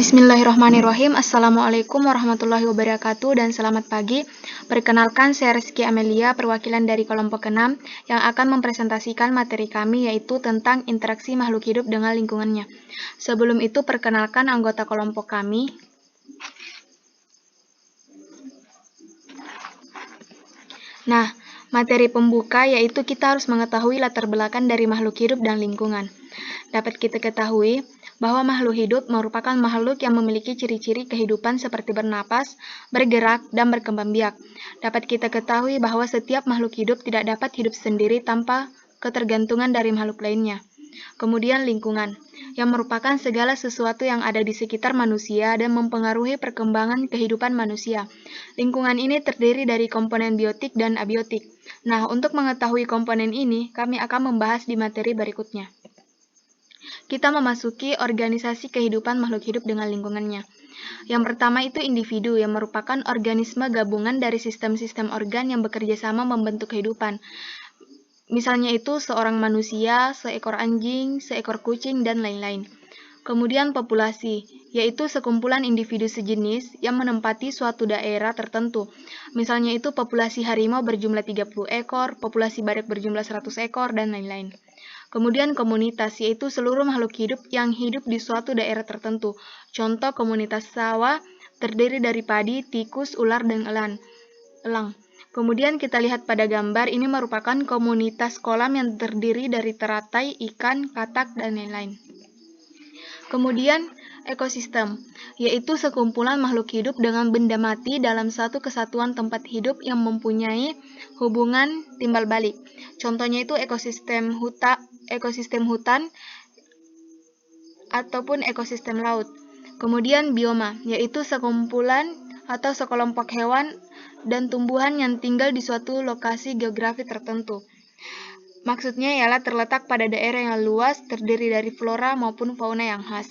Bismillahirrahmanirrahim. Assalamualaikum warahmatullahi wabarakatuh dan selamat pagi. Perkenalkan, saya Rizky Amelia, perwakilan dari kelompok 6 yang akan mempresentasikan materi kami yaitu tentang interaksi makhluk hidup dengan lingkungannya. Sebelum itu, perkenalkan anggota kelompok kami. Nah, materi pembuka yaitu kita harus mengetahui latar belakang dari makhluk hidup dan lingkungan. Dapat kita ketahui bahwa makhluk hidup merupakan makhluk yang memiliki ciri-ciri kehidupan seperti bernapas, bergerak, dan berkembang biak. Dapat kita ketahui bahwa setiap makhluk hidup tidak dapat hidup sendiri tanpa ketergantungan dari makhluk lainnya. Kemudian lingkungan, yang merupakan segala sesuatu yang ada di sekitar manusia dan mempengaruhi perkembangan kehidupan manusia. Lingkungan ini terdiri dari komponen biotik dan abiotik. Nah, untuk mengetahui komponen ini, kami akan membahas di materi berikutnya. Kita memasuki organisasi kehidupan makhluk hidup dengan lingkungannya. Yang pertama itu individu, yang merupakan organisme gabungan dari sistem-sistem organ yang bekerja sama membentuk kehidupan. Misalnya itu seorang manusia, seekor anjing, seekor kucing, dan lain-lain. Kemudian populasi, yaitu sekumpulan individu sejenis yang menempati suatu daerah tertentu. Misalnya itu populasi harimau berjumlah 30 ekor, populasi badak berjumlah 100 ekor, dan lain-lain. Kemudian komunitas, yaitu seluruh makhluk hidup yang hidup di suatu daerah tertentu. Contoh komunitas sawah terdiri dari padi, tikus, ular, dan elang. Kemudian kita lihat pada gambar, ini merupakan komunitas kolam yang terdiri dari teratai, ikan, katak, dan lain-lain. Kemudian ekosistem, yaitu sekumpulan makhluk hidup dengan benda mati dalam satu kesatuan tempat hidup yang mempunyai hubungan timbal balik. Contohnya itu ekosistem hutan ataupun ekosistem laut. Kemudian bioma, yaitu sekumpulan atau sekelompok hewan dan tumbuhan yang tinggal di suatu lokasi geografi tertentu. Maksudnya ialah terletak pada daerah yang luas, terdiri dari flora maupun fauna yang khas.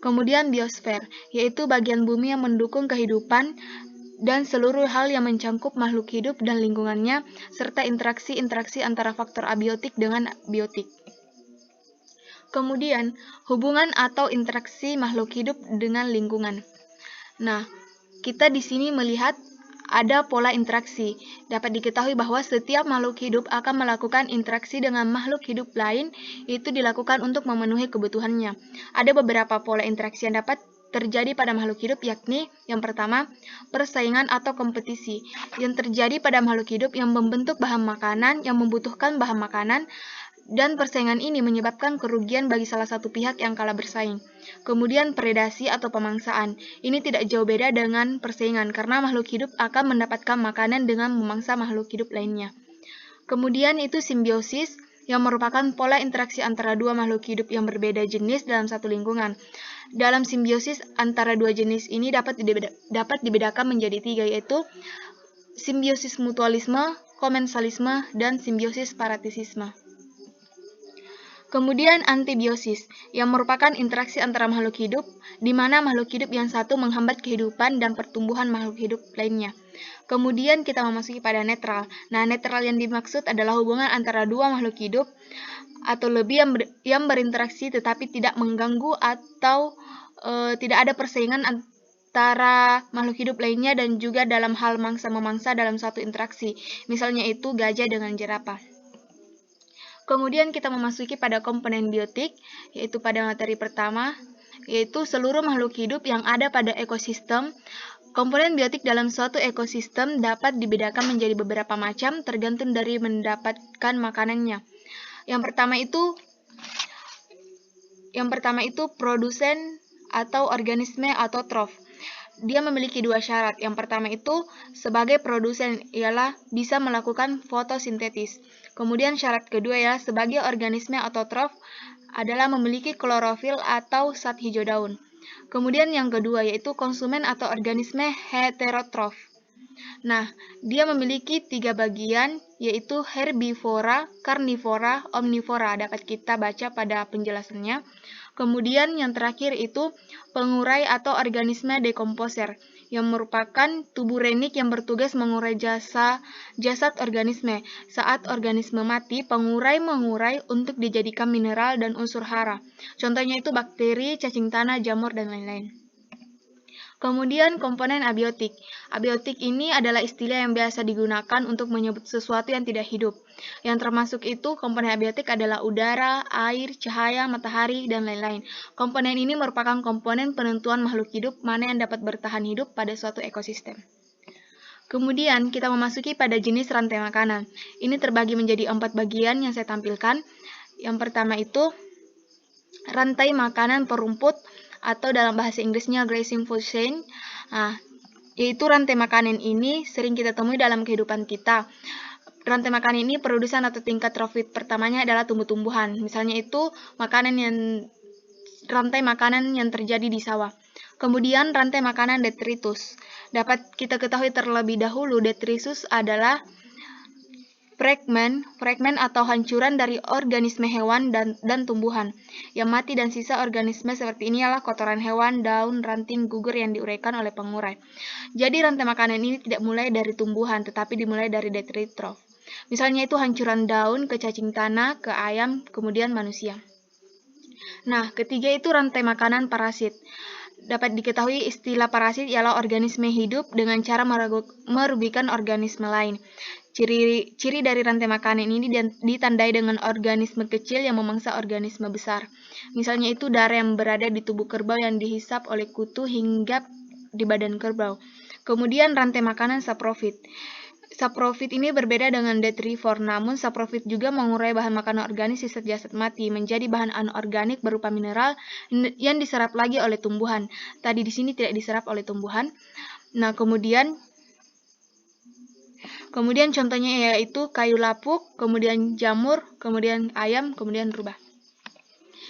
Kemudian biosfer, yaitu bagian bumi yang mendukung kehidupan dan seluruh hal yang mencangkup makhluk hidup dan lingkungannya, serta interaksi-interaksi antara faktor abiotik dengan biotik. Kemudian, hubungan atau interaksi makhluk hidup dengan lingkungan. Nah, kita di sini melihat ada pola interaksi. Dapat diketahui bahwa setiap makhluk hidup akan melakukan interaksi dengan makhluk hidup lain, itu dilakukan untuk memenuhi kebutuhannya. Ada beberapa pola interaksi yang dapat terjadi pada makhluk hidup, yakni yang pertama, persaingan atau kompetisi yang terjadi pada makhluk hidup yang membentuk bahan makanan, yang membutuhkan bahan makanan, dan persaingan ini menyebabkan kerugian bagi salah satu pihak yang kalah bersaing. Kemudian predasi atau pemangsaan. Ini tidak jauh beda dengan persaingan karena makhluk hidup akan mendapatkan makanan dengan memangsa makhluk hidup lainnya. Kemudian itu simbiosis, yang merupakan pola interaksi antara dua makhluk hidup yang berbeda jenis dalam satu lingkungan. Dalam simbiosis antara dua jenis ini dapat dibedakan menjadi tiga, yaitu simbiosis mutualisme, komensalisme, dan simbiosis parasitisme. Kemudian antibiosis, yang merupakan interaksi antara makhluk hidup, di mana makhluk hidup yang satu menghambat kehidupan dan pertumbuhan makhluk hidup lainnya. Kemudian kita memasuki pada netral. Nah, netral yang dimaksud adalah hubungan antara dua makhluk hidup atau lebih yang berinteraksi tetapi tidak mengganggu atau tidak ada persaingan antara makhluk hidup lainnya dan juga dalam hal mangsa-memangsa dalam satu interaksi. Misalnya itu gajah dengan jerapah. Kemudian kita memasuki pada komponen biotik, yaitu pada materi pertama, yaitu seluruh makhluk hidup yang ada pada ekosistem. Komponen biotik dalam suatu ekosistem dapat dibedakan menjadi beberapa macam tergantung dari mendapatkan makanannya. Yang pertama itu produsen atau organisme autotrof. Dia memiliki dua syarat. Yang pertama itu sebagai produsen ialah bisa melakukan fotosintesis. Kemudian syarat kedua ialah sebagai organisme autotrof adalah memiliki klorofil atau zat hijau daun. Kemudian yang kedua yaitu konsumen atau organisme heterotrof. Nah, dia memiliki tiga bagian yaitu herbivora, karnivora, omnivora. Dapat kita baca pada penjelasannya. Kemudian yang terakhir itu pengurai atau organisme dekomposer, yang merupakan tubuh renik yang bertugas mengurai jasad organisme. Saat organisme mati, pengurai mengurai untuk dijadikan mineral dan unsur hara. Contohnya itu bakteri, cacing tanah, jamur, dan lain-lain. Kemudian komponen abiotik. Abiotik ini adalah istilah yang biasa digunakan untuk menyebut sesuatu yang tidak hidup. Yang termasuk itu komponen abiotik adalah udara, air, cahaya, matahari, dan lain-lain. Komponen ini merupakan komponen penentuan makhluk hidup mana yang dapat bertahan hidup pada suatu ekosistem. Kemudian kita memasuki pada jenis rantai makanan. Ini terbagi menjadi 4 bagian yang saya tampilkan. Yang pertama itu rantai makanan perumput atau dalam bahasa Inggrisnya grazing food chain. Nah, yaitu rantai makanan ini sering kita temui dalam kehidupan kita. Rantai makanan ini produsen atau tingkat profit pertamanya adalah tumbuh-tumbuhan. Misalnya itu rantai makanan yang terjadi di sawah. Kemudian rantai makanan detritus. Dapat kita ketahui terlebih dahulu detritus adalah fragmen atau hancuran dari organisme hewan dan tumbuhan yang mati, dan sisa organisme seperti ini adalah kotoran hewan, daun, ranting, gugur yang diuraikan oleh pengurai. Jadi rantai makanan ini tidak mulai dari tumbuhan, tetapi dimulai dari detritus. Misalnya itu hancuran daun ke cacing tanah, ke ayam, kemudian manusia. Nah, ketiga itu rantai makanan parasit. Dapat diketahui istilah parasit ialah organisme hidup dengan cara merugikan organisme lain. Ciri dari rantai makanan ini ditandai dengan organisme kecil yang memangsa organisme besar. Misalnya itu darah yang berada di tubuh kerbau yang dihisap oleh kutu hingga di badan kerbau. Kemudian rantai makanan saprofit. Saprofit ini berbeda dengan detritivore, namun saprofit juga mengurai bahan makanan organik sisa jasad mati menjadi bahan anorganik berupa mineral yang diserap lagi oleh tumbuhan. Tadi di sini tidak diserap oleh tumbuhan. Nah, kemudian contohnya yaitu kayu lapuk, kemudian jamur, kemudian ayam, kemudian rubah.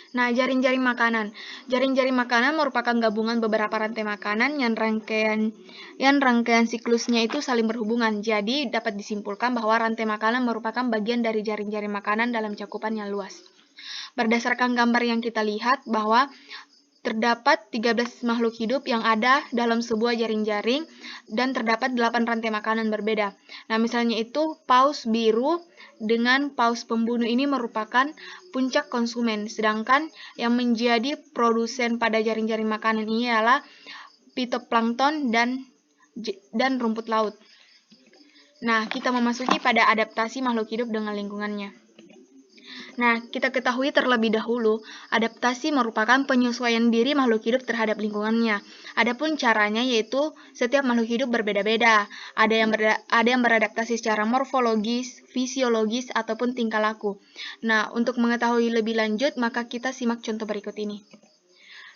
Nah, jaring-jaring makanan. Jaring-jaring makanan merupakan gabungan beberapa rantai makanan yang rangkaian siklusnya itu saling berhubungan. Jadi, dapat disimpulkan bahwa rantai makanan merupakan bagian dari jaring-jaring makanan dalam cakupan yang luas. Berdasarkan gambar yang kita lihat bahwa terdapat 13 makhluk hidup yang ada dalam sebuah jaring-jaring dan terdapat 8 rantai makanan berbeda. Nah, misalnya itu paus biru dengan paus pembunuh ini merupakan puncak konsumen, sedangkan yang menjadi produsen pada jaring-jaring makanan ini adalah fitoplankton dan rumput laut. Nah, kita memasuki pada adaptasi makhluk hidup dengan lingkungannya. Nah, kita ketahui terlebih dahulu, adaptasi merupakan penyesuaian diri makhluk hidup terhadap lingkungannya. Adapun caranya yaitu setiap makhluk hidup berbeda-beda. Ada yang beradaptasi secara morfologis, fisiologis, ataupun tingkah laku. Nah, untuk mengetahui lebih lanjut, maka kita simak contoh berikut ini.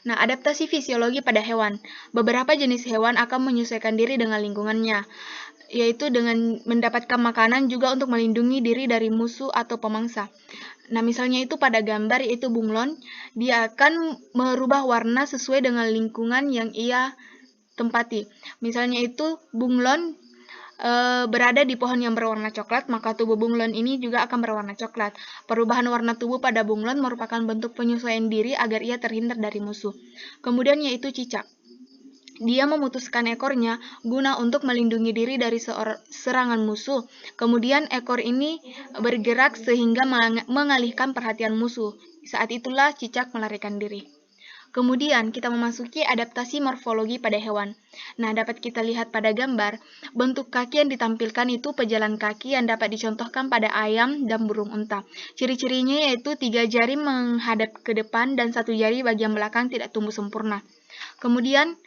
Nah, adaptasi fisiologi pada hewan. Beberapa jenis hewan akan menyesuaikan diri dengan lingkungannya, yaitu dengan mendapatkan makanan juga untuk melindungi diri dari musuh atau pemangsa. Nah, misalnya itu pada gambar yaitu bunglon, dia akan merubah warna sesuai dengan lingkungan yang ia tempati. Misalnya itu bunglon berada di pohon yang berwarna coklat, maka tubuh bunglon ini juga akan berwarna coklat. Perubahan warna tubuh pada bunglon merupakan bentuk penyesuaian diri agar ia terhindar dari musuh. Kemudian yaitu cicak. Dia memutuskan ekornya guna untuk melindungi diri dari serangan musuh. Kemudian ekor ini bergerak sehingga mengalihkan perhatian musuh. Saat itulah cicak melarikan diri. Kemudian kita memasuki adaptasi morfologi pada hewan. Nah, dapat kita lihat pada gambar, bentuk kaki yang ditampilkan itu pejalan kaki yang dapat dicontohkan pada ayam dan burung unta. Ciri-cirinya yaitu 3 jari menghadap ke depan dan 1 jari bagian belakang tidak tumbuh sempurna. Kemudian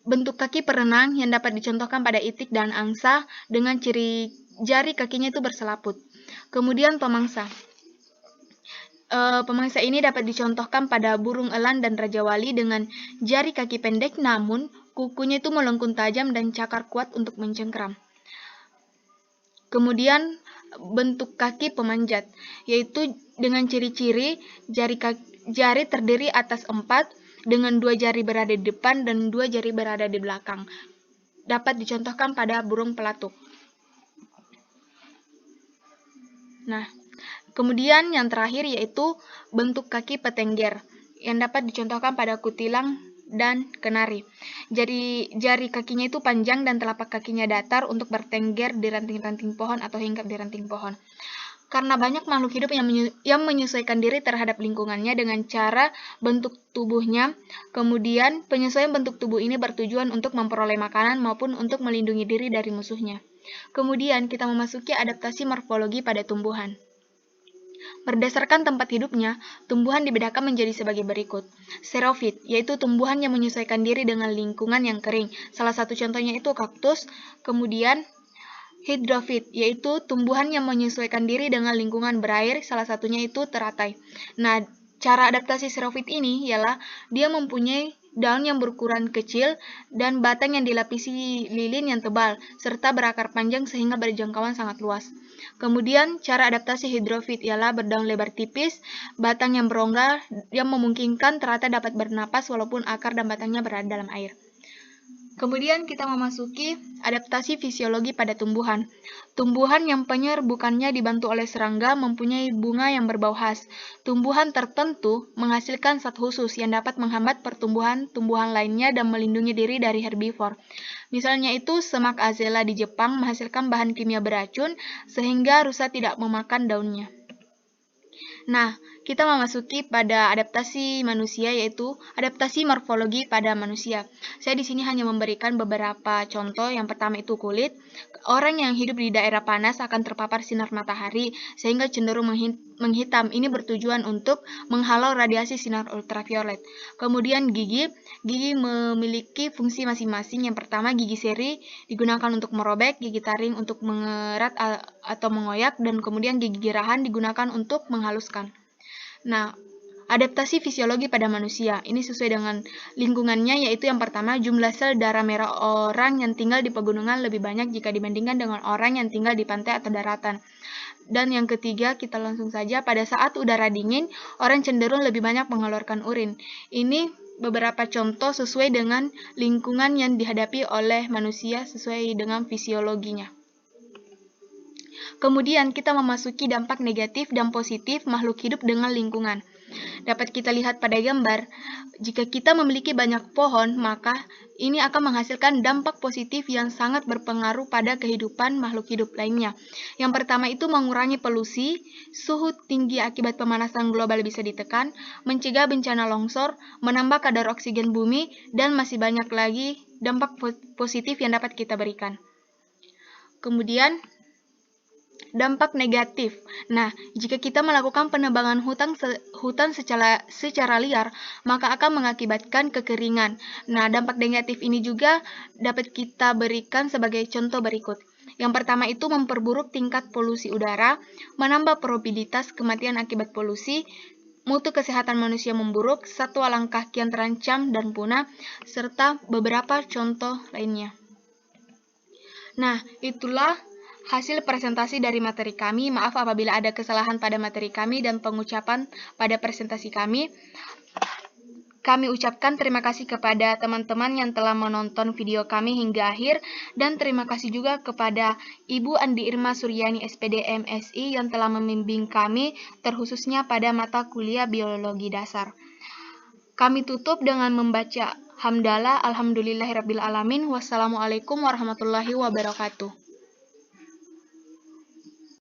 bentuk kaki perenang yang dapat dicontohkan pada itik dan angsa dengan ciri jari kakinya itu berselaput. Kemudian pemangsa. Pemangsa ini dapat dicontohkan pada burung elang dan raja wali dengan jari kaki pendek namun kukunya itu melengkung tajam dan cakar kuat untuk mencengkram. Kemudian bentuk kaki pemanjat, yaitu dengan ciri-ciri jari terdiri atas 4 dengan 2 jari berada di depan dan 2 jari berada di belakang. Dapat dicontohkan pada burung pelatuk. Nah, kemudian yang terakhir yaitu bentuk kaki petengger yang dapat dicontohkan pada kutilang dan kenari. Jari kakinya itu panjang dan telapak kakinya datar untuk bertengger di ranting-ranting pohon atau hinggap di ranting pohon. Karena banyak makhluk hidup yang menyesuaikan diri terhadap lingkungannya dengan cara bentuk tubuhnya. Kemudian, penyesuaian bentuk tubuh ini bertujuan untuk memperoleh makanan maupun untuk melindungi diri dari musuhnya. Kemudian, kita memasuki adaptasi morfologi pada tumbuhan. Berdasarkan tempat hidupnya, tumbuhan dibedakan menjadi sebagai berikut. Xerofit, yaitu tumbuhan yang menyesuaikan diri dengan lingkungan yang kering. Salah satu contohnya itu kaktus. Kemudian, hidrofit, yaitu tumbuhan yang menyesuaikan diri dengan lingkungan berair, salah satunya itu teratai. Nah, cara adaptasi xerofit ini ialah dia mempunyai daun yang berukuran kecil dan batang yang dilapisi lilin yang tebal, serta berakar panjang sehingga berjangkauan sangat luas. Kemudian, cara adaptasi hidrofit ialah berdaun lebar tipis, batang yang berongga yang memungkinkan teratai dapat bernapas walaupun akar dan batangnya berada dalam air. Kemudian kita memasuki adaptasi fisiologi pada tumbuhan. Tumbuhan yang penyerbukannya dibantu oleh serangga mempunyai bunga yang berbau khas. Tumbuhan tertentu menghasilkan zat khusus yang dapat menghambat pertumbuhan tumbuhan lainnya dan melindungi diri dari herbivor. Misalnya itu semak azela di Jepang menghasilkan bahan kimia beracun sehingga rusa tidak memakan daunnya. Nah, kita memasuki pada adaptasi manusia, yaitu adaptasi morfologi pada manusia. Saya di sini hanya memberikan beberapa contoh. Yang pertama itu kulit. Orang yang hidup di daerah panas akan terpapar sinar matahari, sehingga cenderung menghitam. Ini bertujuan untuk menghalau radiasi sinar ultraviolet. Kemudian gigi. Gigi memiliki fungsi masing-masing. Yang pertama, gigi seri digunakan untuk merobek, gigi taring untuk mengerat atau mengoyak, dan kemudian gigi girahan digunakan untuk menghaluskan. Nah, adaptasi fisiologi pada manusia ini sesuai dengan lingkungannya, yaitu yang pertama, jumlah sel darah merah orang yang tinggal di pegunungan lebih banyak jika dibandingkan dengan orang yang tinggal di pantai atau daratan. Dan yang ketiga, kita langsung saja, pada saat udara dingin, orang cenderung lebih banyak mengeluarkan urin. Ini beberapa contoh sesuai dengan lingkungan yang dihadapi oleh manusia sesuai dengan fisiologinya. Kemudian kita memasuki dampak negatif dan positif makhluk hidup dengan lingkungan. Dapat kita lihat pada gambar, jika kita memiliki banyak pohon, maka ini akan menghasilkan dampak positif yang sangat berpengaruh pada kehidupan makhluk hidup lainnya. Yang pertama itu mengurangi polusi, suhu tinggi akibat pemanasan global bisa ditekan, mencegah bencana longsor, menambah kadar oksigen bumi, dan masih banyak lagi dampak positif yang dapat kita berikan. Kemudian, dampak negatif. Nah, jika kita melakukan penebangan hutan secara liar, maka akan mengakibatkan kekeringan. Nah, dampak negatif ini juga dapat kita berikan sebagai contoh berikut. Yang pertama itu memperburuk tingkat polusi udara, menambah probabilitas kematian akibat polusi, mutu kesehatan manusia memburuk, satwa langka kian terancam dan punah, serta beberapa contoh lainnya. Nah, itulah hasil presentasi dari materi kami. Maaf apabila ada kesalahan pada materi kami dan pengucapan pada presentasi kami. Kami ucapkan terima kasih kepada teman-teman yang telah menonton video kami hingga akhir, dan terima kasih juga kepada Ibu Andi Irma Suryani SPD MSI yang telah membimbing kami, terkhususnya pada mata kuliah biologi dasar. Kami tutup dengan membaca hamdalah alhamdulillahirabbil alamin. Wassalamualaikum warahmatullahi wabarakatuh.